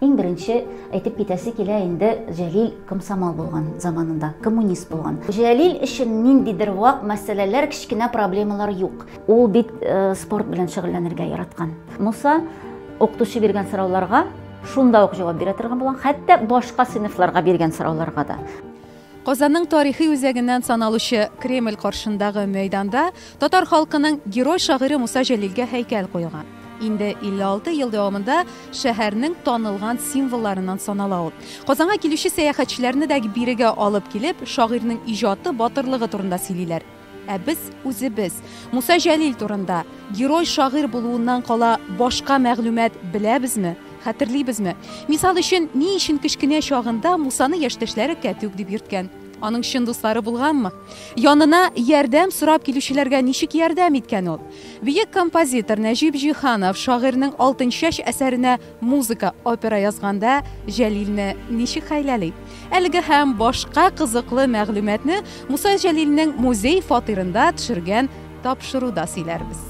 Иң беренче әйтеп китәсе килә инде Җәлил комсомол булган заманында, коммунист булган. Җәлил өчен ниндидер вак мәсьәләләр, кичкенә проблемалар юк. Ул бит спорт белән шөгыльләнергә яраткан. Муса укытучы биргән сорауларга шунда ук җавап бирә торган булган, хәтта башка сыйныфларга биргән сорауларга да. Казанның тарихи үзәгеннән саналучы Кремль каршындагы мәйданда татар халкының герой шагыйре Муса Җәлилгә һәйкәл куелган. Инде 56 ел дәвамында шәһәрнең танылган символларыннан санала ул. Казанга килүче сәяхәтчеләрне дә бирегә алып килеп, шагыйрьнең иҗаты, батырлыгы турында сөйлиләр. Ә без үзебез Муса Җәлил турында герой шагыйрь булуыннан кала башка мәгълүмат беләбезме? Хәтерлибезме? Мисал өчен, ни өчен кечкенә чагында Мусаны яшьтәшләре Кәтүк дип йөрткән? Аның чын дуслары булганмы? Янына ярдәм сорап килүчеләргә ничек ярдәм иткән ул? Бөек композитор Нәҗип Җиһанов шагыйрьнең Алтын чәч әсәренә музыка, опера язганда Җәлилне ничек хәйләли? Әлеге һәм башка кызыклы мәгълүматны Муса Җәлилнең музей фатирында төшергән тапшыруда сөйләрбез.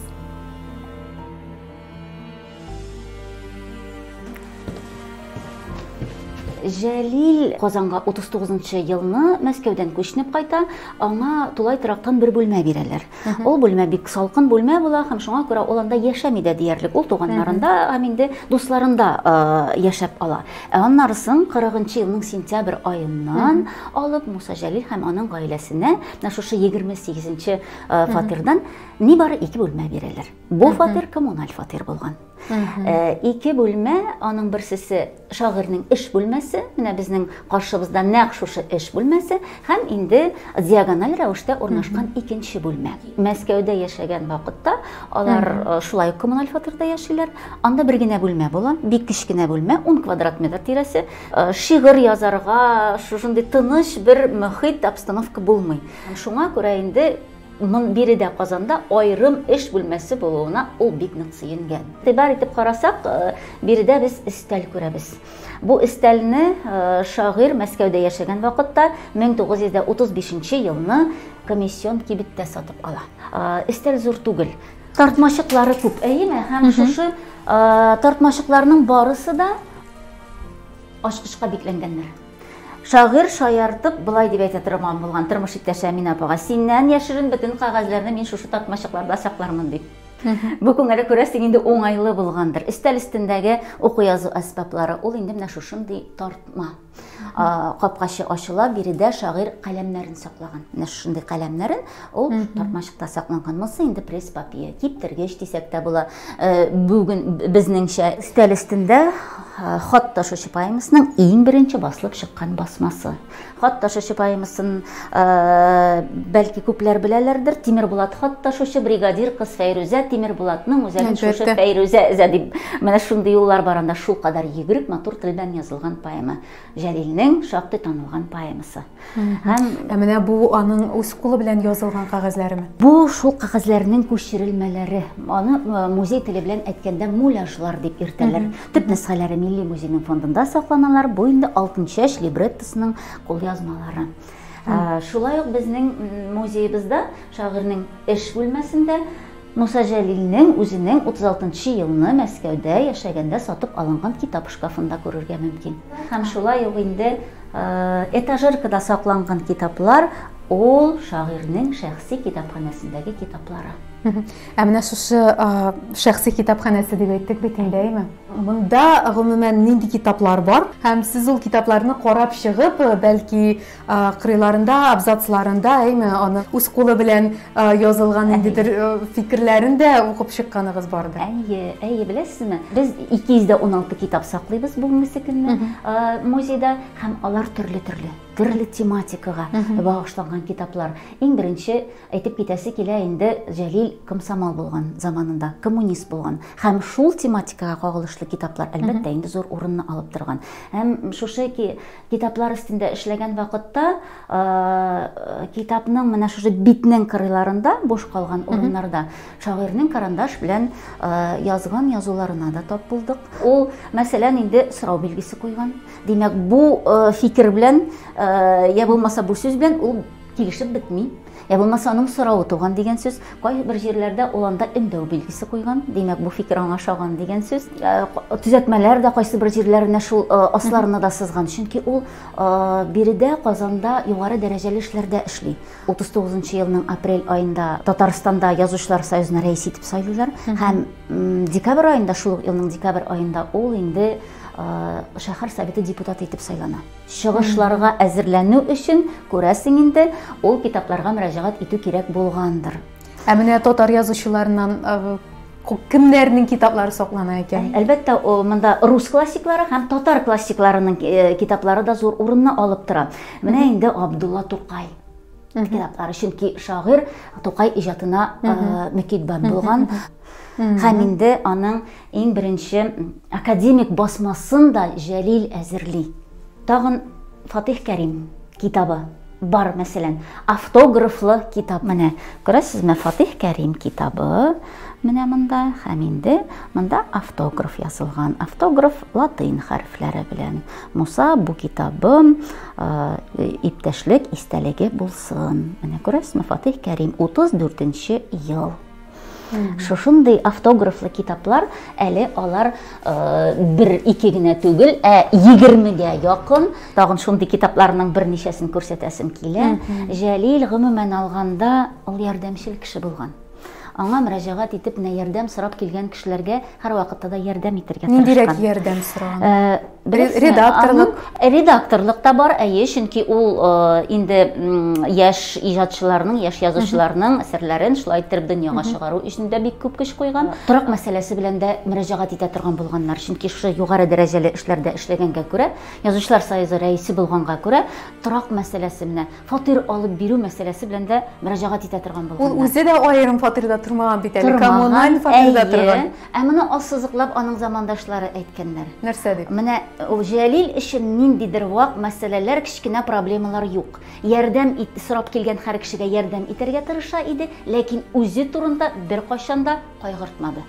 Җәлил Казанга 39 елны Мәскәүдән күченеп кайта, аңа тулай торактан бер бүлмә бирәләр. Ул бүлмә бик салкын бүлмә була, һәм шуңа күрә ул анда яшәми дә диярлек. Ул туганнарында, һәм инде дусларында яшәп ала. Аннары соң 40 елның сентябрь аеннан алып Муса Җәлил һәм аның гаиләсенә шушы 28 фатирдан нибары 2 бүлмә бирәләр. Бу фатир коммуналь фатир булган. 2 бүлмә, аның берсесе шагыйрьнең эш бүлмәсе, менә безнең каршыбызда нәкъ шушы эш бүлмәсе, һәм инде диагональ рәвештә урнашкан 2нче бүлмә. Мәскәүдә яшәгән вакытта алар шулай коммуналь фатирда яшиләр. Анда бер генә бүлмә була, бик кечкенә бүлмә, 10 квадрат метр тирәсе. Шигырь язарга шушындый тыныч бер мөхит, обстановка булмый. Шуңа күрә инде биредә Казанда айрым эш бүлмәсе булуына ул бик нык сөенгән. Тибар итеп карасак, биредә без өстәл күрәбез. Бу өстәлне шагыйрь Мәскәүдә яшәгән вакытта 1935 елны комиссион кибеттә сатып ала. Өстәл зур түгел. Тартмачыклары күп, әйеме? Һәм шушы тартмачыкларның барысы да ачкычка бикләнгәннәр. Шагыйрь шаяртып былай дип әйтә торган булган тормыш иптәше Әминә апага: "Синнән яшерен бөтен кагазьләрне мин шушы тартмачыкларда саклармын" дип. Бу күңелгә күрә инде уңайлы булгандыр. Өстәл өстендәге уку язу әсбаплары ул инде менә шушындый тартма. Капкачы ачыла, биредә шагыйрь каләмнәрен саклаган. Менә шундый каләмнәрен ул тартмачыкта сакланган. Мосы инде пресс-папье, киптергеч дисәк тә була. Бүген безнеңчә өстәл өстендә хат ташучы поэмасының иң беренче басылып чыккан басмасы. Хат ташучы поэмасын бәлки күпләр беләләрдер. Тимербулат хат ташучы, бригадир кыз Фәйрүзә Тимербулатның үзәген шушы Фәйрүзә дип менә шундый юллар барында шул кадәр йөгерек матур тел белән язылган поэма. Җәлилнең шактый танылган поэмасы. Һәм менә бу аның үз кулы белән язылган кагазьләреме? Бу шул кагазьләрнең күчерелмәләре. Аны музей теле белән әйткәндә муляжлар дип йөртәләр. Төп нөсхәләре Милли музейның фондында сакланалар. Бу инде Алтын чәч либреттосының кулъязмалары. Шулай ук безнең музейыбызда шагыйрьнең эш бүлмәсендә Муса Җәлилнең үзенең 36 елны Мәскәүдә яшәгәндә сатып алынган китап шкафында күрергә мөмкин. Һәм шулай ук инде этажеркада сакланган китаплар ул шагыйрьнең шәхси китапханәсендәге китаплары. Ә менә шушы шәхси китапханәсе дип әйттек бит инде, әйме? Монда гомумән нинди китаплар бар? Һәм сез ул китапларны карап чыгып, бәлки кырыйларында, абзацларында, әйме, аны үз кулы белән язылган ниндидер фикерләрен дә укып чыкканыгыз барды. Әйе, беләсезме? Без 216 китап саклыйбыз бүгенге көнне музейда, һәм алар төрле тематикага багышланган китаплар. Иң беренче әйтеп китәсе килә инде Җәлил комсомол булган заманында, коммунист булган. Һәм шул тематикага кагылышлы китаплар әлбәттә инде зур урынны алып торган. Һәм шушы китаплар өстендә эшләгән вакытта китапның менә шушы битнең кырыйларында, буш калган урыннарда шагыйрьнең карандаш белән язган язуларына да тап булдык. Ул мәсәлән инде сорау билгесе куйган. Димәк, бу фикер белән, я булмаса бу сүз белән ул килешеп бетми. Я булмаса аның сорауы туган дигән сүз. Кайбер бер җирләрдә ул анда өндәү билгесе куйган. Димәк, бу фикер аңа ошаган дигән сүз. Төзәтмәләр дә кайсы бер җирләренә шул асларына да сызган. Чөнки ул биредә Казанда югары дәрәҗәле эшләрдә эшли. 39 елның апрель айында Татарстанда Язучылар союзына рәис итеп сайлыйлар. Һәм декабрь айында, шул елның декабрь айында ул инде шәһәр советы депутаты итеп сайлана. Чыгышларга әзерләнү өчен күрәсең инде ул китапларга мөрәҗәгать итү кирәк булгандыр. Ә менә татар язучыларынан кемнәрнең китаплары саклана икән? Әлбәттә, монда рус классиклары һәм татар классикларының китаплары да зур урынны алып тора. Менә инде Абдулла Тукай китаплары, чөнки шагыйрь Тукай иҗатына мөкиббәт булган. Һәм инде аның иң беренче академик басмасын да Җәлил әзерли. Тагын Фатих Кәрим китабы бар, мәсәлән, автографлы китап. Менә күрәсезме, Фатих Кәрим китабы менә монда, һәм инде монда автограф язылган. Автограф латин хәрефләре белән. Муса, бу китабым иптәшлек истәлеге булсын. Менә күрәсезме, Фатих Кәрим 34-нче ел. Шушындай автографлы китаплар әле алар 1-2 генә түгел, 20-гә якын. Тагын шундый китапларның берничәсен күрсәтәсем килә. Җәлил гомумән алганда ул ярдәмчел кеше булган. Аңа мөрәҗәгать итеп, ярдәм сорап килгән кешеләргә һәр вакытта да ярдәм итәргә тырышкан. Ниндирәк ярдәм сораган? Редакторлык та бар, чөнки ул инде яшь иҗатчыларның, яшь язучыларның әсәрләрен шулай итеп дөньяга чыгару өчен дә бик күп көч куйган. Торак мәсьәләсе белән дә мөрәҗәгать итә торган булганнар, чөнки шу югары дәрәҗәле эшләрдә эшләгәнгә күрә, Язучылар союзы рәисе булганга күрә, торак мәсьәләсе менә фатир алып бирү мәсьәләсе белән дә мөрәҗәгать итә торган булганнар. Ул үзе дә аерым фатирда тормаган бит әле, коммуналь фатирда торган. Ә моны ассызыклап аның замандашлары әйткәннәр. Нәрсә дип? Менә Җәлил өчен ниндидер вак мәсьәләләр, кичкенә проблемалар юк. Ярдәм сорап килгән һәр кешегә ярдәм итәргә тырыша иде, ләкин үзе турында бер кайчан да кайгыртмады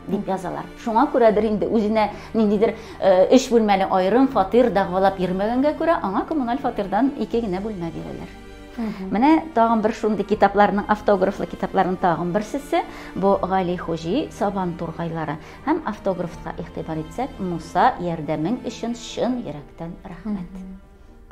дип язалар. Шуңа күрәдер инде үзенә ниндидер 3 бүлмәле аерым фатир дәгъвалап йөрмәгәнгә күрә, аңа коммуналь фатирдан 2 генә бүлмә бирәләр. Менә тагын бер шундый китапларның, автографлы китапларның тагын берсесе, бу Гали Хуҗи Сабан тургайлары. Һәм автографка игътибар итсәк, Муса, ярдәмең өчен чын йөрәктән рәхмәт.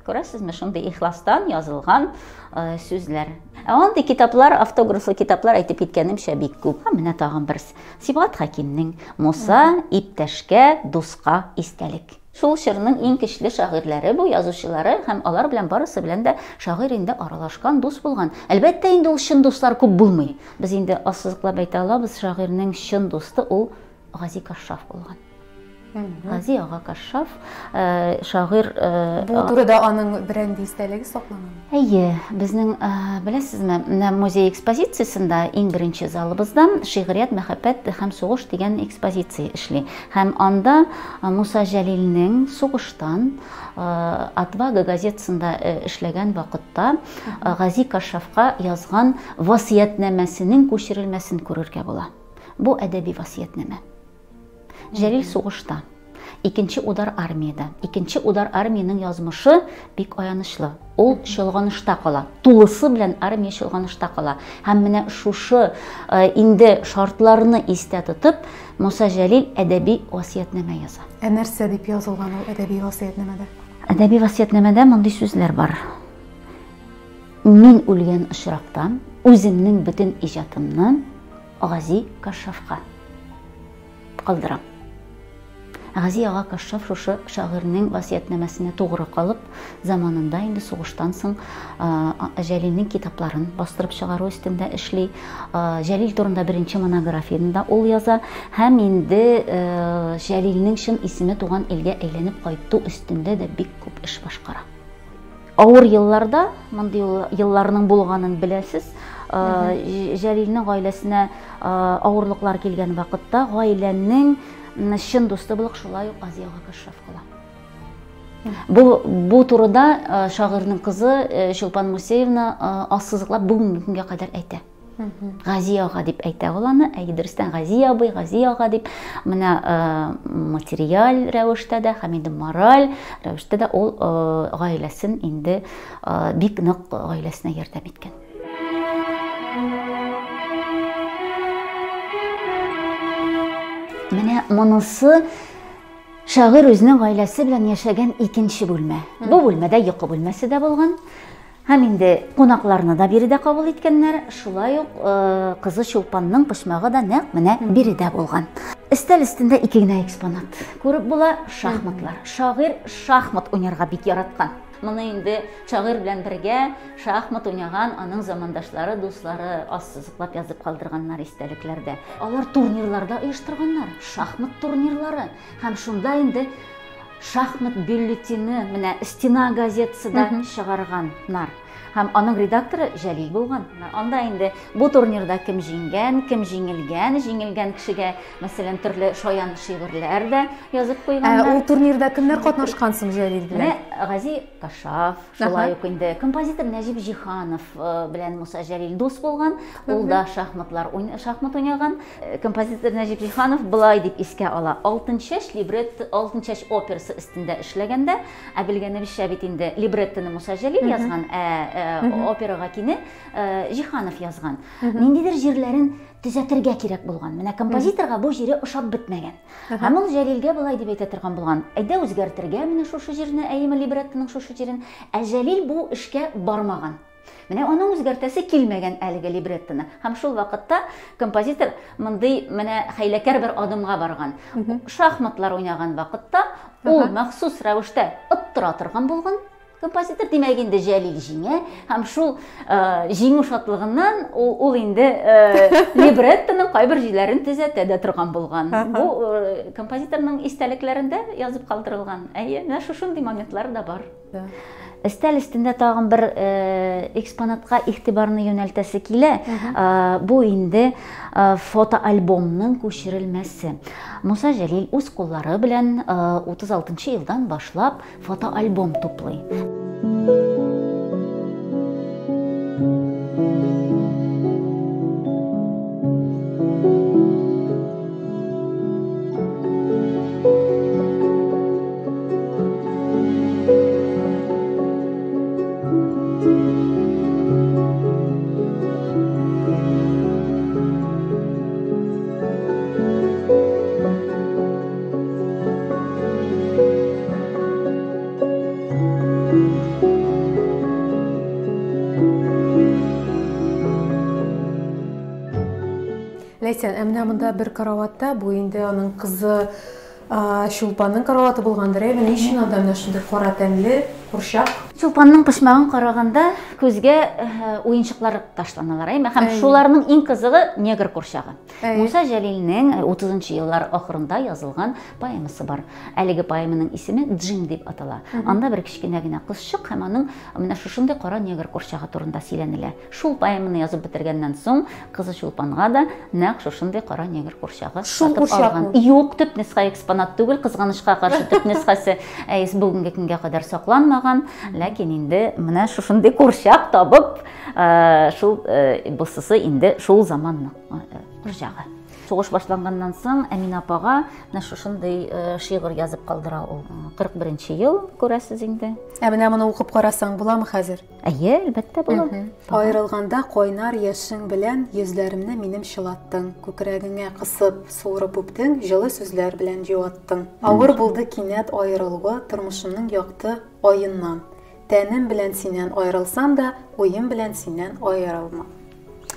Күрәсезме, шундый ихластан язылган сүзләр. Андый китаплар, автографлы китаплар әйтеп киткәнемчә бик күп. Менә тагын берсе. Сибгат Хәкимнең Муса, иптәшкә, дуска истәлек. Шул чорның иң көчле шагыйрьләре бу, язучылары, һәм алар белән барысы белән дә шагыйрь инде аралашкан, дус булган. Әлбәттә, инде ул чын дуслар күп булмый. Без инде ассызыклап әйтә алабыз, шагыйрьнең чын дусты ул Гази Кашшаф булган. Гази ага Кашшаф, шагыйрь... Бу турыда аның бренди истәлеге сакланган. Безнең, беләсезме, музей экспозициясендә иң беренче залыбызда шигърият, мәхәббәт һәм сугыш дигән экспозиция эшли. Һәм анда Муса Җәлилнең сугыштан Отвага газетасында эшләгән вакытта Гази Кашшафка язган васыятнамәсенең күчерелмәсен күрергә була. Бу әдәби васыятнамә. Җәлил сугышта, икенче удар армияда. Икенче удар армияның язмышы бик аянычлы. Ул чолганышта кала. Тулысы белән армия чолганышта кала. Һәм менә шушы инде шартларны истә тотып, Муса Җәлил әдәби васыятнамә яза. Нәрсә дип язылган ул әдәби васыятнамәдә? Әдәби васыятнамәдә мондый сүзләр бар. Мин үлгән очракта үземнең бөтен иҗатымны Гази Кашшафка калдырам. Гази ага Кашшаф шушы шагыйрьнең васыятнамәсенә тугры калып, заманында инде сугыштан соң Җәлилнең китапларын бастырып чыгару өстендә эшли. Җәлил турында беренче монографиясында ул яза, һәм инде Җәлилнең чын исеме туган илгә әйләнеп кайту өстендә дә бик күп эш башкара. Авыр елларда, мондый елларның булганын беләсез, Җәлилнең гаиләсенә авырлыклар килгән вакытта гаиләнең чын дусты булып шулай ук Гази ага Кашшаф кала. Бу турыда шагыйрьнең кызы Чулпан Мусеевна ассызыклап бүгенге кадәр әйтә. Гази ага дип әйтә ул аны, дөрестән Гази абый, Гази ага дип, менә материаль рәвештә дә һәм инде мораль рәвештә дә ул гаиләсен инде бик нык гаиләсенә ярдәм иткән. Менә монысы шагыйрь үзенең гаиләсе белән яшәгән икенче бүлмә. Бу бүлмәдә йокы бүлмәсе дә булган. Һәм инде кунакларны да биредә кабул иткәннәр. Шулай ук кызы Чулпанның почмагы да нәкъ менә биредә булган. Өстәл өстендә ике генә экспонат күреп була: шахматлар. Шагыйрь шахмат уйнарга бик яраткан. Моны инде шагыйрь белән бергә шахмат уйнаган аның замандашлары, дуслары ассызыклап язып калдырганнар истәлекләрдә. Алар турнирларда оештырганнар, шахмат турнирлары. Һәм шунда инде шахмат бюллетены менә Стена газетасы да чыгарганнар. Һәм аның редакторы Җәлил булган. Анда инде бу турнирда кем җиңгән, кем җиңелгән, җиңелгән кешегә мәсәлән төрле шаян шигырьләр дә язып куйганнар. Ул турнирда кемнәр катнашкан соң Җәлил белән? Гази Кашаф, шулай ук инде композитор Нәҗип Җиһанов белән Муса Җәлил дус булган. Ул да шахмат уйнаган. Композитор Нәҗип Җиһанов булай дип искә ала: Алтын чәч либретто, Алтын чәч операсы өстендә эшләгәндә, белгәнебезчә бит инде либреттоны Муса Җәлил язган, операга кине Җиһанов язган. Ниндидер җирләрен төзәтергә кирәк булган. Менә композиторга бу җире ошап бетмәгән. Һәм ул Җәлилгә булай дип әйтә торган булган: әйдә үзгәртергә менә шушы җирне, әйме либреттоның шушы җирен. Ә Җәлил бу эшкә бармаган. Менә аның үзгәртәсе килмәгән әлеге либреттоны. Һәм шул вакытта композитор мондый менә хәйләкәр бер адымга барган. Шахматлар уйнаган вакытта ул махсус рәвештә оттыра торган булган. Композитор димәк инде Җәлил җиңә, һәм шул җиңү шатлыгыннан ул инде либреттоның кайбер җирләрен төзәтә дә торган булган. Бу композиторның истәлекләрендә язып калдырылган. Менә шушындый моментлар да бар. Өстәл өстендә тагын бер экспонатка игътибарны юнәлтәсе килә. Бу инде фотоальбомның күчерелмәсе. Муса Җәлил үз куллары белән 36 елдан башлап фотоальбом туплый. Ләйсән, әмнә монда бер караватта, бу инде аның кызы Чулпанның караваты булгандыр. Менә өчен анда менә шундый кара тәмле курчак. Чулпанның почмагын караганда күзгә уенчыклар ташланалар. Һәм шуларның иң кызыгы негр курчагы. Муса Җәлилнең 30 еллар ахырында язылган поэмасы бар. Әлеге поэманың исеме Джин дип атала. Анда бер кичкенә генә кызчык һәм аның менә шушындый кара негр курчагы турында сөйләнелә. Шул поэманы язып бетергәннән соң кызы Чулпанга да нәкъ шушындый кара негр курчагы сатып алган. Юк, төп нисха экспонат түгел, кызганычка каршы төп нисхасы бүгенге көнгә кадәр сакланмаган. Ләкин инде менә шушындый курчак табып, шул бусысы инде шул заманның курчагы. Сугыш башланганнан соң Әминә апага менә шушындый шигырь язып калдыра ул. 41 ел күрәсез инде. Менә моны укып карасаң буламы хәзер? Әлбәттә була. Айрылганда кайнар яшең белән йөзләремне минем чылаттың. Күкрәгеңә кысып, суырып үптең, җылы сүзләр белән җуаттың. Авыр булды кинәт айрылуы, тормышымның якты аеннан. Тәнем белән синнән айрылсам да, уем белән синнән айрылмам.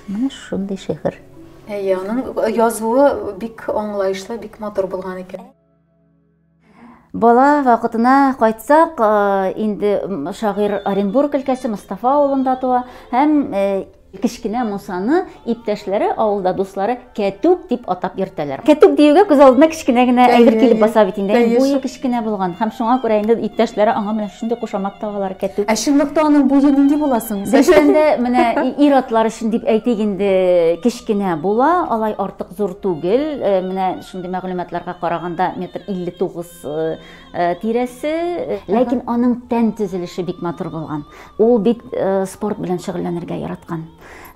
Менә шундый шигырь. Аның язуы бик аңлаешлы, бик матур булган икән. Бала вакытына кайтсак, инде шагыйрь Оренбург өлкәсе Мустафа авылында туа һәм кичкенә Мусаны иптәшләре, авылда дуслары Кәтүк дип атап йөртәләр. Кәтүк диюгә күз алдына кичкенә генә әйбер килеп баса бит инде. Буе кичкенә булган һәм шуңа күрә инде иптәшләре аңа менә шундый кушамат тагалар Кәтүк. Ә чынлыкта аның буе нинди буласың? Дәшәндә менә ир-атлар өчен дип әйтик инде кичкенә була, алай артык зур түгел. Менә шундый мәгълүматларга караганда 1.59 тирәсе, ләкин аның тән төзелеше бик матур булган. Ул бит спорт белән шөгыльләнергә яраткан.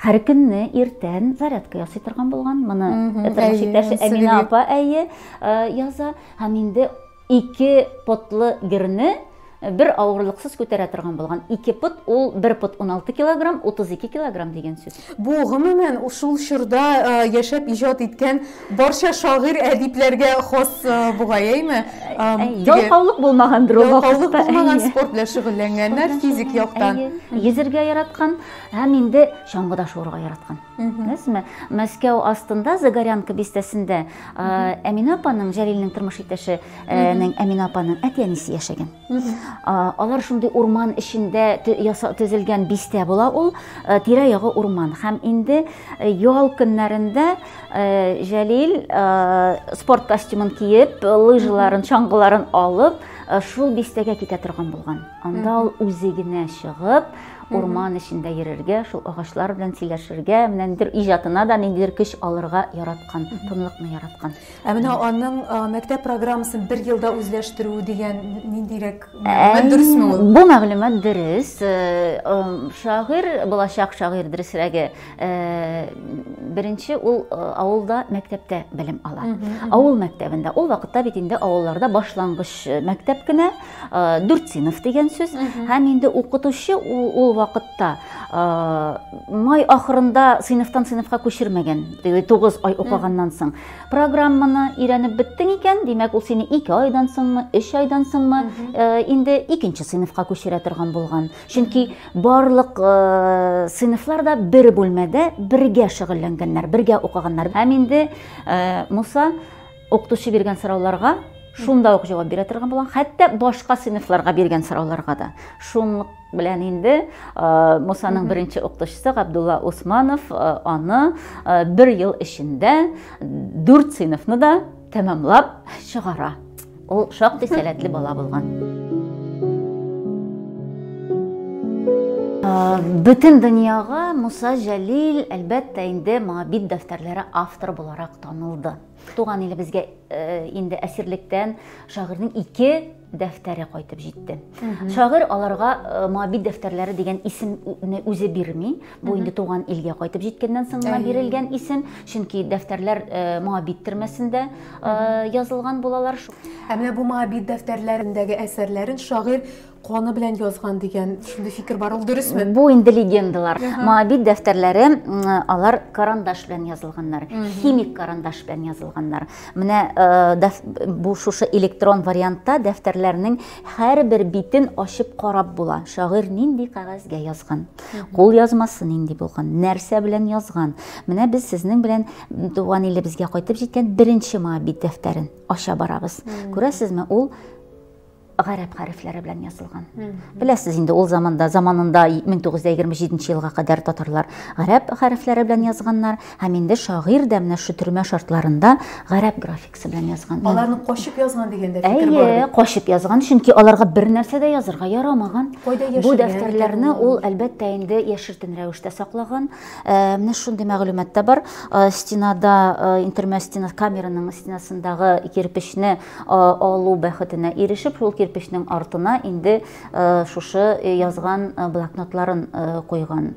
Һәр көнне иртән зарядка ясый торган булган. Моны тормыш Әминә апа яза. Һәм инде 2 потлы герне бер авырлыксыз күтәрә торган булган. 2 пот, ул 1 пот 16 килограмм, 32 килограмм дигән сүз. Бу гомумән шул чорда яшәп иҗат иткән барча шагыйрь әдипләргә хас бугайымы? Ялкаулык булмагандыр ул вакытта. Булмаган спорт белән шөгыльләнгәннәр физик яктан. Йөзәргә яраткан, һәм инде чаңгыда шуырга яраткан. Беләсезме? Мәскәү астында Загорянка бистәсендә Әминә апаның, Җәлилнең тормыш иптәшенең Әминә апаның әти-әнисе яшәгән. Алар шундый урман эчендә төзелгән бистә була ул, тирә-ягы урман. Һәм инде ял көннәрендә Җәлил спорт костюмын киеп, лыжаларын, чаңгыларын алып, шул бистәгә китә торган булган. Анда ул үзе генә чыгып, урман эчендә йөрергә, шул агачлар белән сөйләшергә, менәндер иҗатына да ниндидер көч алырга яраткан, тынлыкны яраткан. Менә аның мәктәп программасын 1 елда үзләштерү дигән ниндирәк мәгълүмат дөресме ул? Бу мәгълүмат дөрес. Шагыйрь, булачак шагыйрь дөресрәге, беренче ул авылда мәктәптә белем ала. Авыл мәктәбендә. Ул вакытта бит инде авылларда башлангыч мәктәп кенә, 4 сыйныф дигән сүз. Һәм инде укытучы ул вакытта май ахырында сыйныфтан сыйныфка күчермәгән, 9 ай укыганнан соң. Программаны өйрәнеп беттең икән, димәк ул сине 2 айдан соңмы, 3 айдан соңмы инде 2нче сыйныфка күчерә торган булган. Чөнки барлык сыйныфларда бер бүлмәдә бергә шөгыльләнгәннәр, бергә укыганнар. Һәм инде Муса укытучы биргән сорауларга шунда ук җавап бирә торган булган, хәтта башка сыйныфларга биргән сорауларга да. Шунлык белән инде Мусаның беренче укытучысы Габдулла Усманов аны 1 ел эчендә 4 сыйныфны да тәмамлап чыгара. Ул шактый сәләтле бала булган. Бөтен дөньяга Муса Җәлил әлбәттә инде моабит дәфтәрләре автор буларак танылды. Туган илебезгә инде әсирлектән шагыйрьнең 2 дәфтәре кайтып җитте. Шагыйрь аларга моабит дәфтәрләре дигән исемне үзе бирми. Бу инде туган илгә кайтып җиткәннән соң гына бирелгән исем, чөнки дәфтәрләр моабит төрмәсендә язылган булалар. Менә бу моабит дәфтәрләрендәге әсәрләрен шагыйрь каны белән язган дигән шундый фикер бар, ул дөресме? Бу инде легендалар. Моабит дәфтәрләре алар карандаш белән язылганнар, химик карандаш белән язылганнар. Менә бу шушы электрон вариантта дәфтәрләрнең һәрбер битен ачып карап була. Шагыйрь нинди кагазгә язган, кул язмасы нинди булган, нәрсә белән язган. Менә без сезнең белән туган илебезгә кайтып җиткән беренче моабит дәфтәрен ача барабыз. Күрәсезме, ул гарәп хәрефләре белән язылган. Беләсез инде ул заманда 1927 елга кадәр татарлар гарәп хәрефләре белән язганнар, һәм инде шагыйрь дә менә шу төрмә шартларында гарәп графикасы белән язган. Аларны качып язган дигәндә фикер бар. Качып язган, чөнки аларга бер нәрсә дә язырга ярамаган. Бу дәфтәрләрне ул әлбәттә инде яшертен рәвештә саклаган. Менә шундый мәгълүмат та бар. Стенада, интермә стенасы, камераның стенасындагы кирпечне алу бәхетенә ирешеп, шул кирпечнең артына инде шушы язган блокнотларын куйган.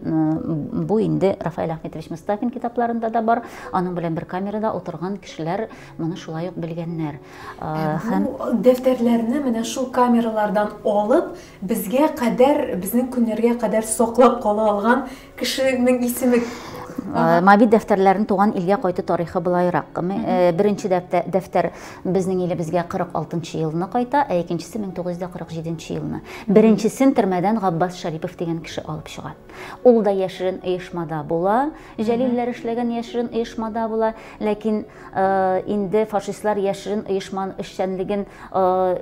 Бу инде Рафаэль Ахметович Мустафин китапларында да бар. Аның белән бер камерада утырган кешеләр моны шулай ук белгәннәр. Һәм дәфтәрләрне менә шул камералардан алып, безгә кадәр, безнең көннәргә кадәр саклап кала алган кешенең исеме. Моабит дәфтәрләрен туган илгә кайту тарихы булайрак. Беренче дәфтәр безнең илебезгә 46-нчы елны кайта, ә икенчесе 1947 елны. Беренчесен төрмәдән Габбас Шарипов дигән кеше алып чыга. Ул да яшерен оешмада була, Җәлилләр эшләгән яшерен оешмада була, ләкин инде фашистлар яшерен оешманың эшчәнлеген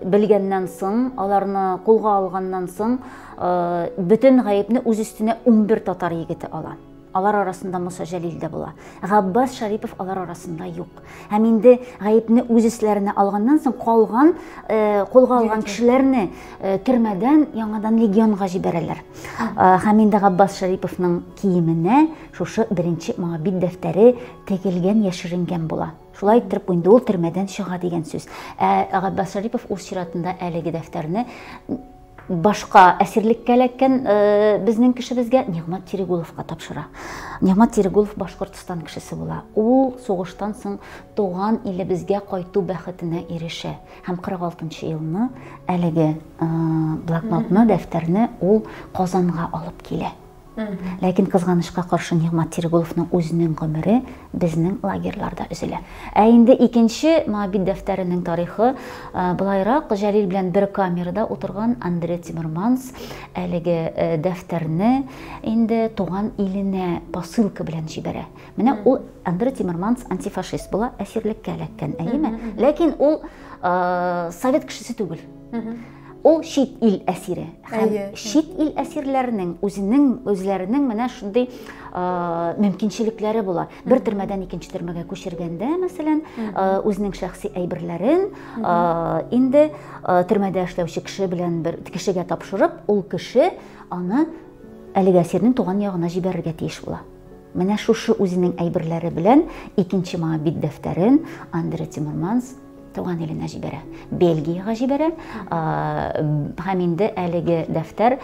белгәннән соң, аларны кулга алганнан соң, бөтен гаепне үз өстенә 11 татар егете ала. Алар арасында Муса Җәлил дә була. Габбас Шарипов алар арасында юк. Һәм инде гаепне үз өсләренә алганнан соң калган, кулга алган кешеләрне төрмәдән яңадан легионга җибәрәләр. Һәм инде Габбас Шариповның киеменә шушы беренче моабит дәфтәре тегелгән, яшеренгән була. Шулай иттереп инде ул төрмәдән чыга дигән сүз. Габбас Шарипов үз чиратында әлеге дәфтәрне башка әсирлеккә эләккән безнең кешебезгә Нигъмат Тирегуловка тапшыра. Нигъмат Тирегулов Башкортстан кешесе була. Ул сугыштан соң туган илебезгә кайту бәхетенә ирешә. Һәм 46-нчы елны әлеге блокнотны, дәфтәрне ул Казанга алып килә. Ләкин кызганычка каршы Нигъмат Тирегуловның үзенең гомере безнең лагерьларда өзелә. Инде икенче Моабит дәфтәренең тарихы булайрак, Җәлил белән бер камерада утырган Андре Тимерманс әлеге дәфтәрне инде туган иленә посылка белән җибәрә. Менә ул Андре Тимерманс антифашист була, әсирлеккә эләккән, әйеме? Ләкин ул совет кешесе түгел. Ул чит ил әсире. Чит ил әсирләренең үзләренең менә шундый мөмкинчелекләре була. Бер төрмәдән икенче төрмәгә күчергәндә, мәсәлән, үзенең шәхси әйберләрен инде төрмәдә эшләүче кеше белән бер кешегә тапшырып, ул кеше аны әлеге әсирнең туган ягына җибәрергә тиеш була. Менә шушы үзенең әйберләре белән икенче Моабит дәфтәрен Андре Тимерманс туган иленә җибәрә. Бельгиягә җибәрә. Һәм инде әлеге дәфтәр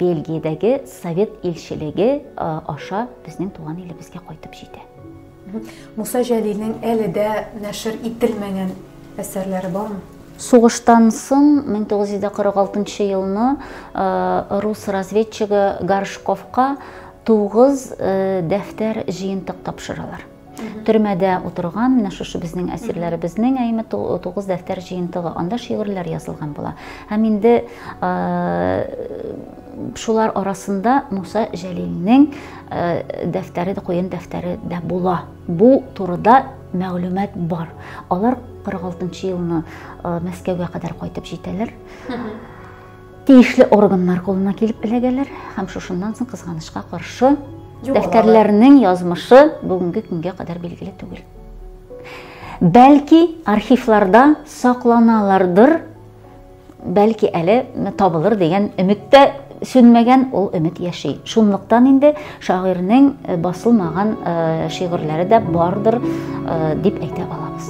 Бельгиядәге Совет илчелеге аша безнең туган илебезгә кайтып җитә. Муса Җәлилнең әле дә нәшер ителмәгән әсәрләре бармы? Сугыштан соң 1946 елны рус разведчигы Горшковка 9 дәфтәр җыентык тапшыралар. Төрмәдә утырган, менә шушы безнең әсирләребезнең 9 дәфтәр җыентыгы, анда шигырьләр язылган була. Һәм инде шулар арасында Муса Җәлилнең дәфтәре, куен дәфтәре дә була. Бу турыда мәгълүмат бар. Алар 46-нчы елны Мәскәүгә кадәр кайтып җитәләр. Тиешле органнар кулына килеп эләгәләр һәм шушыннан соң кызганычка каршы дәфтәрләрнең язмышы бүгенге көнгә кадәр билгеле түгел. Бәлки архивларда сакланалардыр, бәлки әле табылыр дигән өметтә сүнмәгән ул өмет яши. Шунлыктан инде шагыйрьнең басылмаган шигырьләре дә бардыр дип әйтә алабыз.